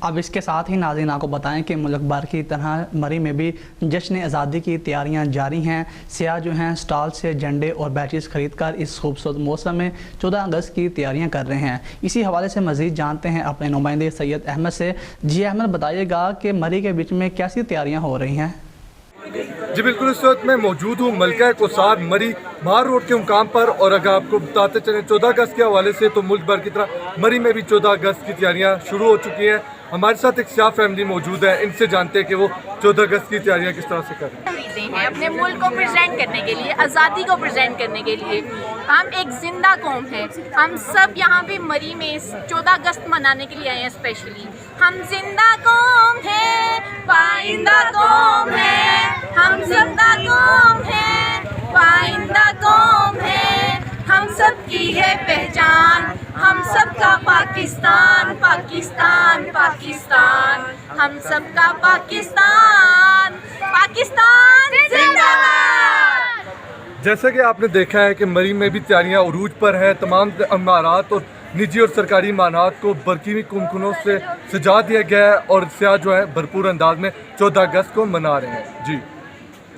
अब इसके साथ ही नाज़रीन आपको बताएं कि मुल्क भर की तरह मरी में भी जश्न आज़ादी की तैयारियां जारी हैं। सियाह जो हैं स्टॉल से झंडे और बैचेस खरीद कर इस खूबसूरत मौसम में 14 अगस्त की तैयारियां कर रहे हैं। इसी हवाले से मज़ीद जानते हैं अपने नुमाइंदे सैयद अहमद से। जी अहमद, बताइएगा कि मरी के बीच में कैसी तैयारियाँ हो रही हैं? जी बिल्कुल, इस वक्त मैं मौजूद हूँ मलका कोसार मरी बाहर रोड के मुकाम पर। और अगर आपको बताते चलें 14 अगस्त के हवाले से, तो मुल्क भर की तरह मरी में भी 14 अगस्त की तैयारियां शुरू हो चुकी हैं। हमारे साथ एक सियाह फैमिली मौजूद है, इनसे जानते हैं कि वो 14 अगस्त की तैयारियां किस तरह से कर रहे हैं। अपने मुल्क को प्रेजेंट करने के लिए, आज़ादी को प्रेजेंट करने के लिए हम एक जिंदा कौम है। हम सब यहाँ पे मरी में 14 अगस्त मनाने के लिए आए हैं स्पेशली। हम जिंदा कौम है, पाइंदा कौम है, हम जिंदा कौम है, पाइंदा कौम है, हम सब की है पहचान, हम सब का पाकिस्तान, पाकिस्तान, पाकिस्तान, हम सब का पाकिस्तान, पाकिस्तान जिंदाबाद। जैसा कि आपने देखा है कि मरी में भी तैयारियां उरूज पर हैं। तमाम इमारत और निजी और सरकारी इमारत को बरकीवी कुमकुनों से सजा दिया गया है और सियाह जो है भरपूर अंदाज में 14 अगस्त को मना रहे हैं। जी।